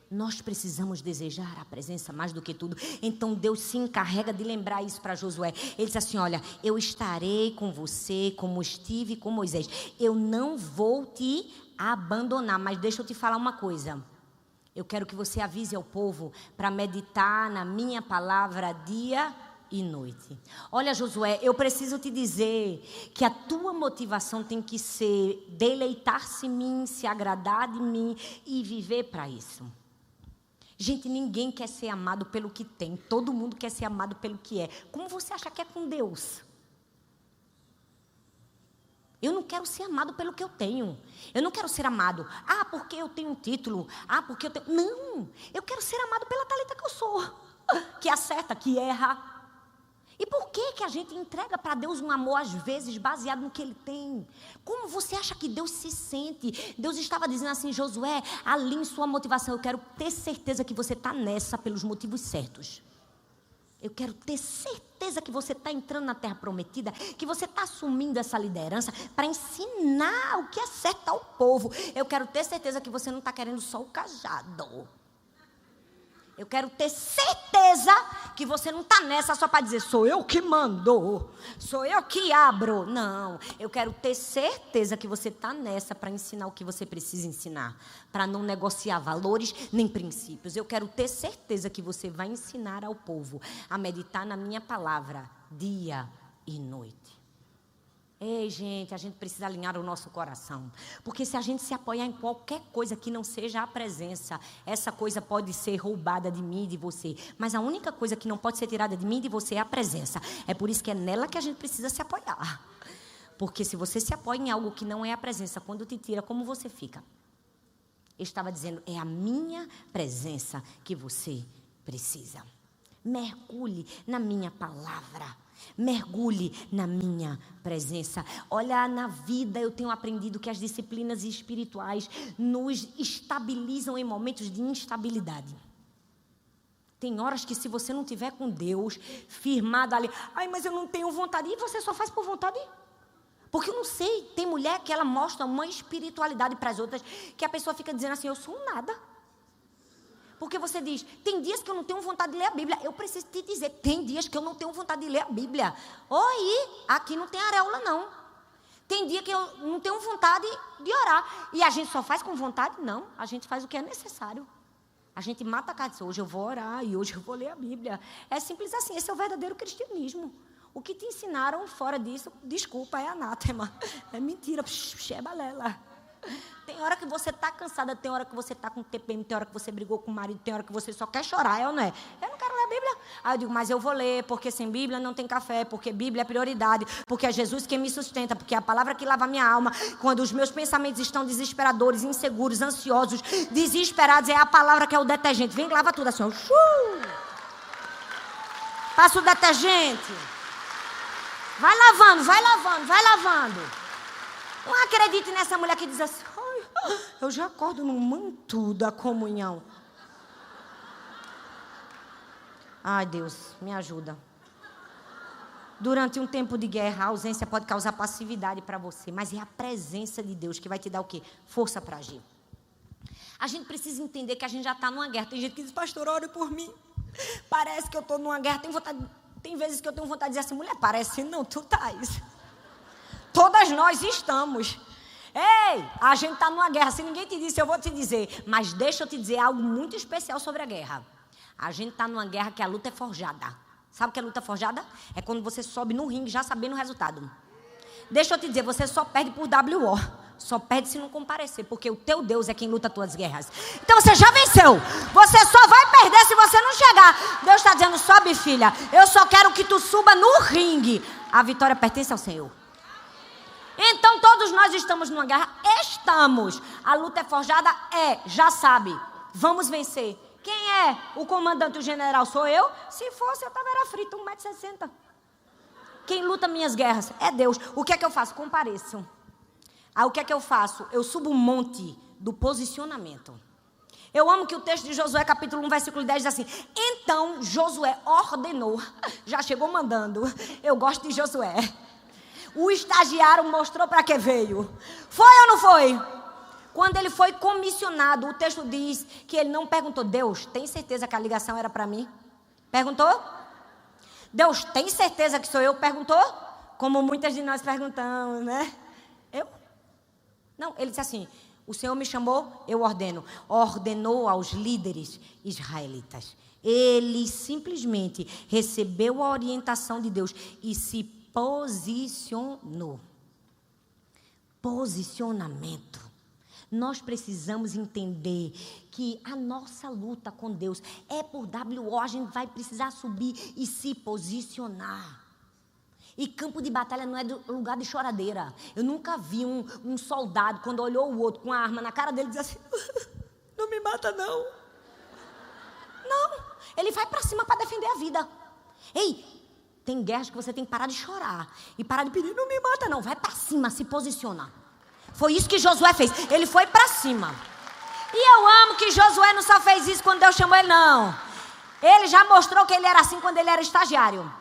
Nós precisamos desejar a presença mais do que tudo. Então Deus se encarrega de lembrar isso para Josué. Ele diz assim, olha, eu estarei com você como estive com Moisés. Eu não vou te abandonar, mas deixa eu te falar uma coisa. Eu quero que você avise ao povo para meditar na minha palavra dia e noite. Olha, Josué, eu preciso te dizer que a tua motivação tem que ser deleitar-se em mim, se agradar de mim e viver para isso. Gente, ninguém quer ser amado pelo que tem. Todo mundo quer ser amado pelo que é. Como você acha que é com Deus? Eu não quero ser amado pelo que eu tenho. Eu não quero ser amado. Ah, porque eu tenho um título. Ah, porque eu tenho... Não, eu quero ser amado pela Thalita que eu sou. Que acerta, que erra. E por que a gente entrega para Deus um amor, às vezes, baseado no que Ele tem? Como você acha que Deus se sente? Deus estava dizendo assim, Josué, alinhe sua motivação. Eu quero ter certeza que você está nessa pelos motivos certos. Eu quero ter certeza que você está entrando na terra prometida, que você está assumindo essa liderança para ensinar o que é certo ao povo. Eu quero ter certeza que você não está querendo só o cajado. Eu quero ter certeza que você não está nessa só para dizer, sou eu que mando, sou eu que abro. Não, eu quero ter certeza que você está nessa para ensinar o que você precisa ensinar, para não negociar valores nem princípios. Eu quero ter certeza que você vai ensinar ao povo a meditar na minha palavra dia e noite. Ei, gente, a gente precisa alinhar o nosso coração. Porque se a gente se apoiar em qualquer coisa que não seja a presença, essa coisa pode ser roubada de mim e de você. Mas a única coisa que não pode ser tirada de mim e de você é a presença. É por isso que é nela que a gente precisa se apoiar. Porque se você se apoia em algo que não é a presença, quando te tira, como você fica? Eu estava dizendo, é a minha presença que você precisa. Mergulhe na minha palavra. Mergulhe na minha presença. Olha, na vida eu tenho aprendido que as disciplinas espirituais nos estabilizam em momentos de instabilidade. Tem horas que se você não tiver com Deus firmado ali, ai, mas eu não tenho vontade, e você só faz por vontade? Porque eu não sei, tem mulher que ela mostra uma espiritualidade para as outras, que a pessoa fica dizendo assim, eu sou um nada. Porque você diz, tem dias que eu não tenho vontade de ler a Bíblia. Eu preciso te dizer, tem dias que eu não tenho vontade de ler a Bíblia. Oi, aqui não tem areola não. Tem dia que eu não tenho vontade de orar. E a gente só faz com vontade? Não, a gente faz o que é necessário. A gente mata a carne, hoje eu vou orar e hoje eu vou ler a Bíblia. É simples assim, esse é o verdadeiro cristianismo. O que te ensinaram fora disso, desculpa, é anátema. É mentira, é balela. Tem hora que você está cansada, tem hora que você está com TPM, tem hora que você brigou com o marido, tem hora que você só quer chorar, é ou não é? Eu não quero ler a Bíblia. Aí eu digo, mas eu vou ler, porque sem Bíblia não tem café, porque Bíblia é prioridade, porque é Jesus quem me sustenta, porque é a palavra que lava a minha alma. Quando os meus pensamentos estão desesperadores, inseguros, ansiosos, desesperados, é a palavra que é o detergente. Vem, lava tudo assim, ó. Passa o detergente. Vai lavando, vai lavando, vai lavando. Não acredite nessa mulher que diz assim, eu já acordo no manto da comunhão. Ai, Deus, me ajuda. Durante um tempo de guerra, a ausência pode causar passividade para você, mas é a presença de Deus que vai te dar o quê? Força para agir. A gente precisa entender que a gente já está numa guerra. Tem gente que diz, pastor, ore por mim. Parece que eu estou numa guerra. Tem vezes que eu tenho vontade de dizer assim, mulher, parece não, tu estás. Todas nós estamos. Ei, a gente está numa guerra. Se ninguém te disse, eu vou te dizer. Mas deixa eu te dizer algo muito especial sobre a guerra. A gente está numa guerra que a luta é forjada. Sabe o que é luta forjada? É quando você sobe no ringue já sabendo o resultado. Deixa eu te dizer, você só perde por WO. Só perde se não comparecer, porque o teu Deus é quem luta as tuas guerras. Então você já venceu. Você só vai perder se você não chegar. Deus está dizendo, sobe, filha. Eu só quero que tu suba no ringue. A vitória pertence ao Senhor. Então todos nós estamos numa guerra. Estamos. A luta é forjada? É, já sabe. Vamos vencer. Quem é o comandante, o general? Sou eu? Se fosse, eu estava frito, 1,60 m. Quem luta minhas guerras? É Deus. O que é que eu faço? Compareço. Aí o que é que eu faço? Eu subo um monte do posicionamento. Eu amo que o texto de Josué, capítulo 1, versículo 10, diz assim, então Josué ordenou, já chegou mandando, eu gosto de Josué. O estagiário mostrou para que veio. Foi ou não foi? Quando ele foi comissionado, o texto diz que ele não perguntou, Deus, tem certeza que a ligação era para mim? Perguntou? Deus, tem certeza que sou eu? Perguntou? Como muitas de nós perguntamos, né? Eu? Não, ele disse assim, o Senhor me chamou, eu ordeno. Ordenou aos líderes israelitas. Ele simplesmente recebeu a orientação de Deus e se posicionou. Posicionamento. Nós precisamos entender que a nossa luta com Deus é por WO, a gente vai precisar subir e se posicionar. E campo de batalha não é lugar de choradeira. Eu nunca vi um soldado, quando olhou o outro com a arma na cara dele, dizer assim, não me mata não. Não, ele vai para cima para defender a vida. Ei, tem guerras que você tem que parar de chorar e parar de pedir, não me mata não, vai para cima, se posiciona. Foi isso que Josué fez, ele foi para cima. E eu amo que Josué não só fez isso quando Deus chamou ele, não. Ele já mostrou que ele era assim quando ele era estagiário.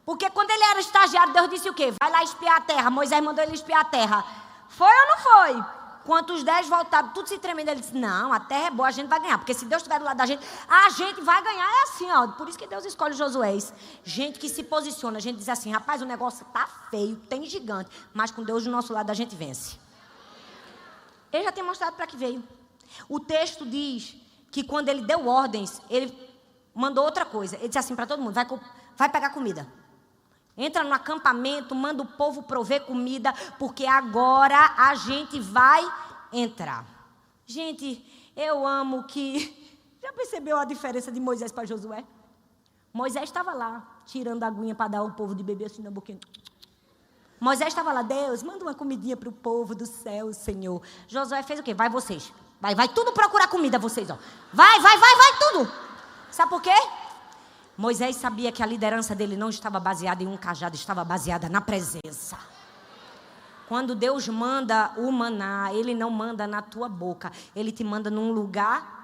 Porque quando ele era estagiário, Deus disse o quê? Vai lá espiar a terra. Moisés mandou ele espiar a terra. Foi ou não foi? Quando os 10 voltaram, tudo se tremendo, ele disse, não, a terra é boa, a gente vai ganhar. Porque se Deus estiver do lado da gente, a gente vai ganhar. É assim, ó. Por isso que Deus escolhe Josué. Gente que se posiciona, a gente diz assim, rapaz, o negócio tá feio, tem gigante. Mas com Deus do nosso lado, a gente vence. Ele já tem mostrado para que veio. O texto diz que quando ele deu ordens, ele mandou outra coisa. Ele disse assim para todo mundo, vai pegar comida. Entra no acampamento, manda o povo prover comida, porque agora a gente vai entrar. Gente, eu amo que... Já percebeu a diferença de Moisés para Josué? Moisés estava lá, tirando a aguinha para dar ao povo de beber assim na boquinha. Moisés estava lá, Deus, manda uma comidinha para o povo do céu, Senhor. Josué fez o quê? Vai vocês. Vai tudo procurar comida, vocês, ó. Vai tudo. Sabe por quê? Moisés sabia que a liderança dele não estava baseada em um cajado, estava baseada na presença. Quando Deus manda o maná, Ele não manda na tua boca. Ele te manda num lugar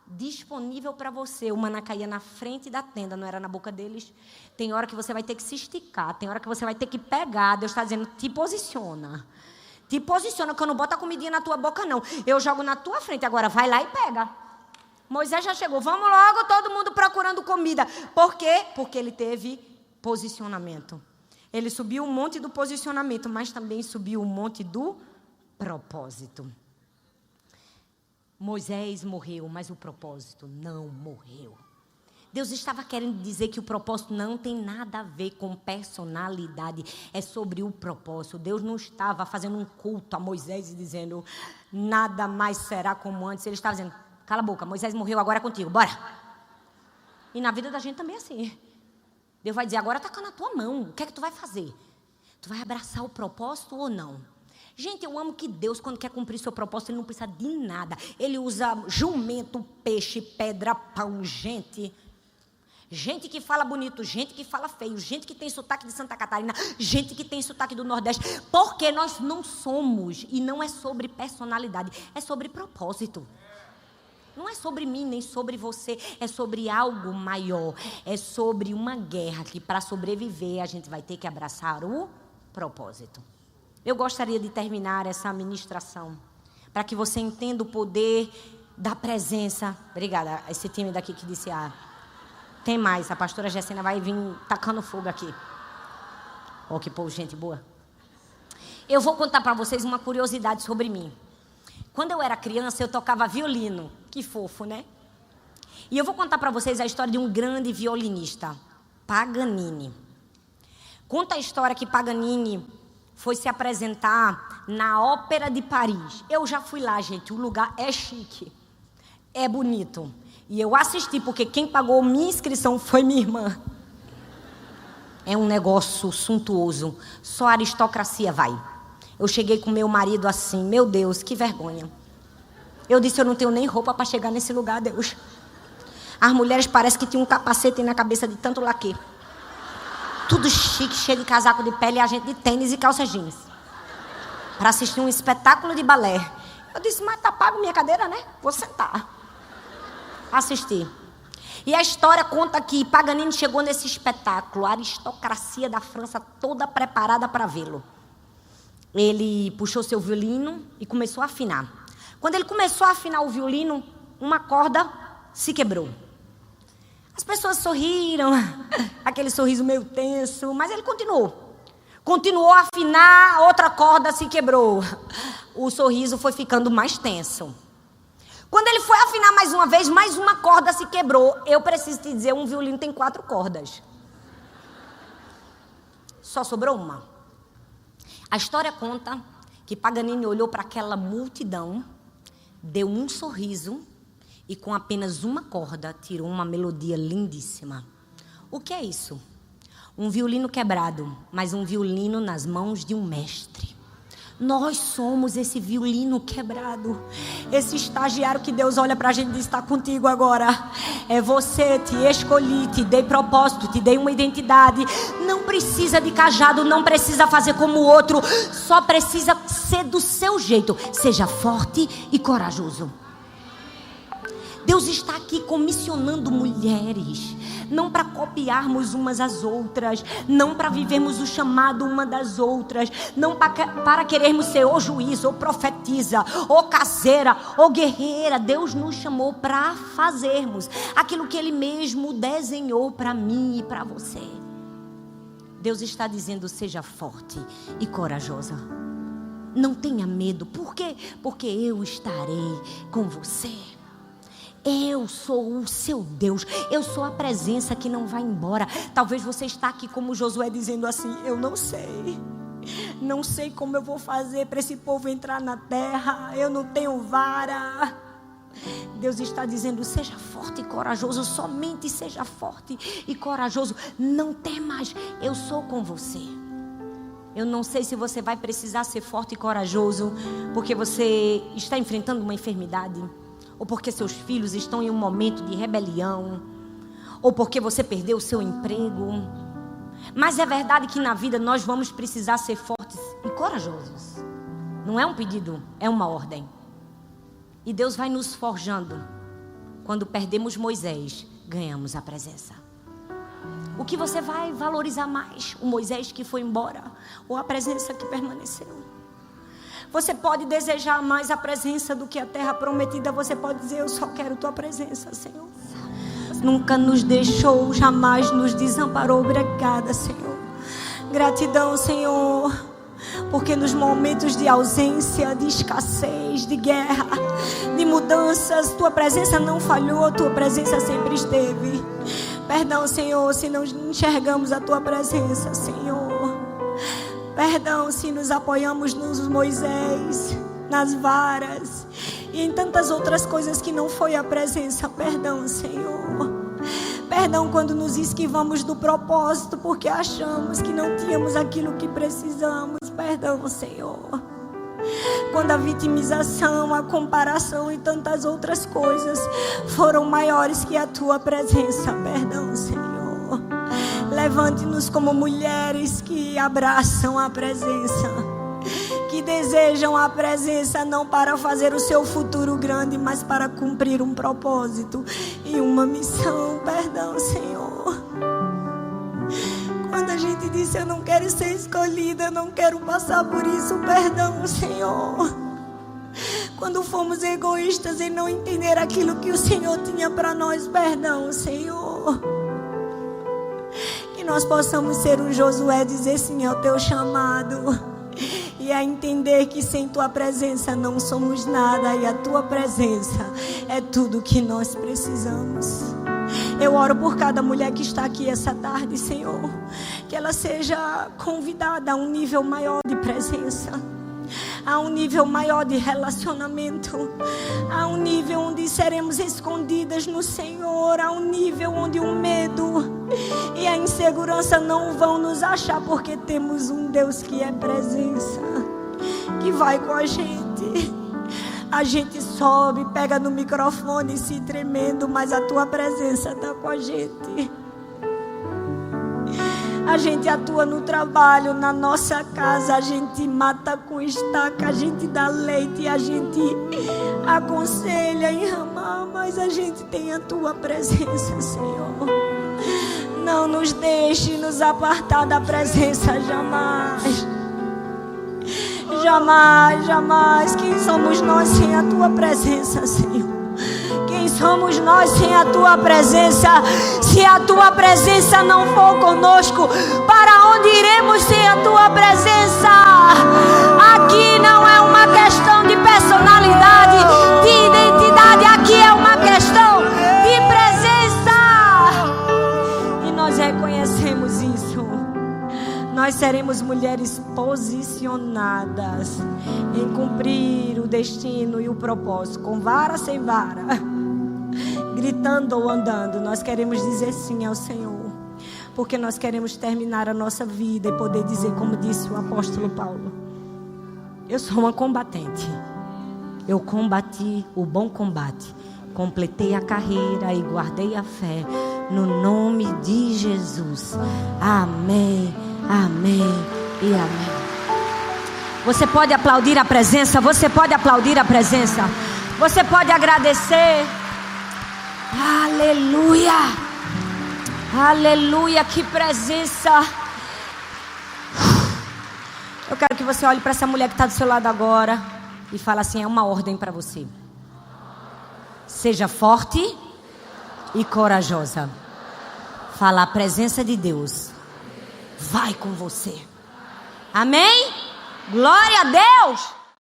disponível para você. O maná caía na frente da tenda, não era na boca deles. Tem hora que você vai ter que se esticar, tem hora que você vai ter que pegar. Deus está dizendo, te posiciona. Te posiciona, que eu não boto a comidinha na tua boca, não. Eu jogo na tua frente, agora vai lá e pega. Moisés já chegou, vamos logo, todo mundo procurando comida. Por quê? Porque ele teve posicionamento. Ele subiu o monte do posicionamento, mas também subiu o monte do propósito. Moisés morreu, mas o propósito não morreu. Deus estava querendo dizer que o propósito não tem nada a ver com personalidade, é sobre o propósito. Deus não estava fazendo um culto a Moisés e dizendo, nada mais será como antes. Ele estava dizendo, cala a boca, Moisés morreu, agora é contigo, bora. E na vida da gente também é assim. Deus vai dizer, agora está na tua mão, o que é que tu vai fazer? Tu vai abraçar o propósito ou não? Gente, eu amo que Deus, quando quer cumprir seu propósito, Ele não precisa de nada. Ele usa jumento, peixe, pedra, pão, gente que fala bonito, gente que fala feio, gente que tem sotaque de Santa Catarina, gente que tem sotaque do Nordeste, porque nós não somos, e não é sobre personalidade, é sobre propósito. Não é sobre mim, nem sobre você, é sobre algo maior, é sobre uma guerra que para sobreviver a gente vai ter que abraçar o propósito. Eu gostaria de terminar essa ministração, para que você entenda o poder da presença. Obrigada, esse time daqui que disse, tem mais, a pastora Gessena vai vir tacando fogo aqui. Oh, que povo, gente boa. Eu vou contar para vocês uma curiosidade sobre mim. Quando eu era criança, eu tocava violino. Que fofo, né? E eu vou contar para vocês a história de um grande violinista, Paganini. Conta a história que Paganini foi se apresentar na Ópera de Paris. Eu já fui lá, gente. O lugar é chique. É bonito. E eu assisti, porque quem pagou minha inscrição foi minha irmã. É um negócio suntuoso. Só a aristocracia vai. Eu cheguei com meu marido assim, meu Deus, que vergonha. Eu disse, eu não tenho nem roupa para chegar nesse lugar, Deus. As mulheres parecem que tinham um capacete na cabeça de tanto laque. Tudo chique, cheio de casaco de pele, e a gente de tênis e calça jeans. Para assistir um espetáculo de balé. Eu disse, mas tá pago minha cadeira, né? Vou sentar. Assisti. E a história conta que Paganini chegou nesse espetáculo, a aristocracia da França toda preparada para vê-lo. Ele puxou seu violino e começou a afinar. Quando ele começou a afinar o violino, uma corda se quebrou. As pessoas sorriram, aquele sorriso meio tenso, mas ele continuou. Continuou a afinar, outra corda se quebrou. O sorriso foi ficando mais tenso. Quando ele foi afinar mais uma vez, mais uma corda se quebrou. Eu preciso te dizer, um violino tem 4 cordas. Só sobrou uma. A história conta que Paganini olhou para aquela multidão, deu um sorriso e com apenas uma corda tirou uma melodia lindíssima. O que é isso? Um violino quebrado, mas um violino nas mãos de um mestre. Nós somos esse violino quebrado, esse estagiário que Deus olha para a gente e diz, está contigo agora. É você, te escolhi, te dei propósito, te dei uma identidade. Não precisa de cajado, não precisa fazer como o outro, só precisa ser do seu jeito. Seja forte e corajoso. Deus está aqui comissionando mulheres não para copiarmos umas às outras, não para vivermos o chamado uma das outras, não para querermos ser ou juiz, ou profetisa, ou caseira, ou guerreira. Deus nos chamou para fazermos aquilo que Ele mesmo desenhou para mim e para você. Deus está dizendo: seja forte e corajosa. Não tenha medo. Por quê? Porque eu estarei com você. Eu sou o seu Deus. Eu sou a presença que não vai embora. Talvez você está aqui como Josué dizendo assim: eu não sei. Não sei como eu vou fazer para esse povo entrar na terra. Eu não tenho vara. Deus está dizendo: seja forte e corajoso. Somente seja forte e corajoso. Não temas. Eu sou com você. Eu não sei se você vai precisar ser forte e corajoso porque você está enfrentando uma enfermidade, ou porque seus filhos estão em um momento de rebelião, ou porque você perdeu o seu emprego. Mas é verdade que na vida nós vamos precisar ser fortes e corajosos. Não é um pedido, é uma ordem. E Deus vai nos forjando. Quando perdemos Moisés, ganhamos a presença. O que você vai valorizar mais? O Moisés que foi embora ou a presença que permaneceu? Você pode desejar mais a presença do que a terra prometida. Você pode dizer: eu só quero tua presença, Senhor. Nunca nos deixou, jamais nos desamparou. Obrigada, Senhor. Gratidão, Senhor, porque nos momentos de ausência, de escassez, de guerra, de mudanças, tua presença não falhou, tua presença sempre esteve. Perdão, Senhor, se não enxergamos a tua presença, Senhor. Perdão se nos apoiamos nos Moisés, nas varas e em tantas outras coisas que não foi a presença. Perdão, Senhor. Perdão quando nos esquivamos do propósito porque achamos que não tínhamos aquilo que precisamos. Perdão, Senhor. Quando a vitimização, a comparação e tantas outras coisas foram maiores que a tua presença. Perdão, Senhor. Levante-nos como mulheres que abraçam a presença, que desejam a presença não para fazer o seu futuro grande, mas para cumprir um propósito e uma missão. Perdão, Senhor. Quando a gente diz: eu não quero ser escolhida, eu não quero passar por isso. Perdão, Senhor. Quando fomos egoístas em não entender aquilo que o Senhor tinha para nós. Perdão, Senhor. Que nós possamos ser um Josué, dizer sim ao teu chamado e a entender que sem tua presença não somos nada, e a tua presença é tudo que nós precisamos. Eu oro por cada mulher que está aqui essa tarde, Senhor, que ela seja convidada a um nível maior de presença, a um nível maior de relacionamento, a um nível onde seremos escondidas no Senhor, a um nível onde o medo e a insegurança não vão nos achar, porque temos um Deus que é presença, que vai com a gente. A gente sobe, pega no microfone se tremendo, mas a tua presença está com a gente. A gente atua no trabalho, na nossa casa, a gente mata com estaca, a gente dá leite, a gente aconselha em Ramá, mas a gente tem a tua presença, Senhor. Não nos deixe nos apartar da presença jamais. Jamais, jamais. Quem somos nós sem a tua presença, Senhor? Quem somos nós sem a tua presença? Se a tua presença não for conosco, para onde iremos sem a tua presença? Aqui não é uma questão de personalidade, de identidade. Aqui é uma questão de presença. E nós reconhecemos isso. Nós seremos mulheres posicionadas em cumprir o destino e o propósito, com vara sem vara, gritando ou andando. Nós queremos dizer sim ao Senhor, porque nós queremos terminar a nossa vida e poder dizer, como disse o apóstolo Paulo: eu sou uma combatente, eu combati o bom combate, completei a carreira e guardei a fé, no nome de Jesus. Amém, amém e amém. Você pode aplaudir a presença, você pode aplaudir a presença, você pode agradecer. Aleluia, Aleluia, que presença. Eu quero que você olhe para essa mulher que está do seu lado agora e fale assim: é uma ordem para você. Seja forte e corajosa. Fala, a presença de Deus vai com você. Amém? Glória a Deus.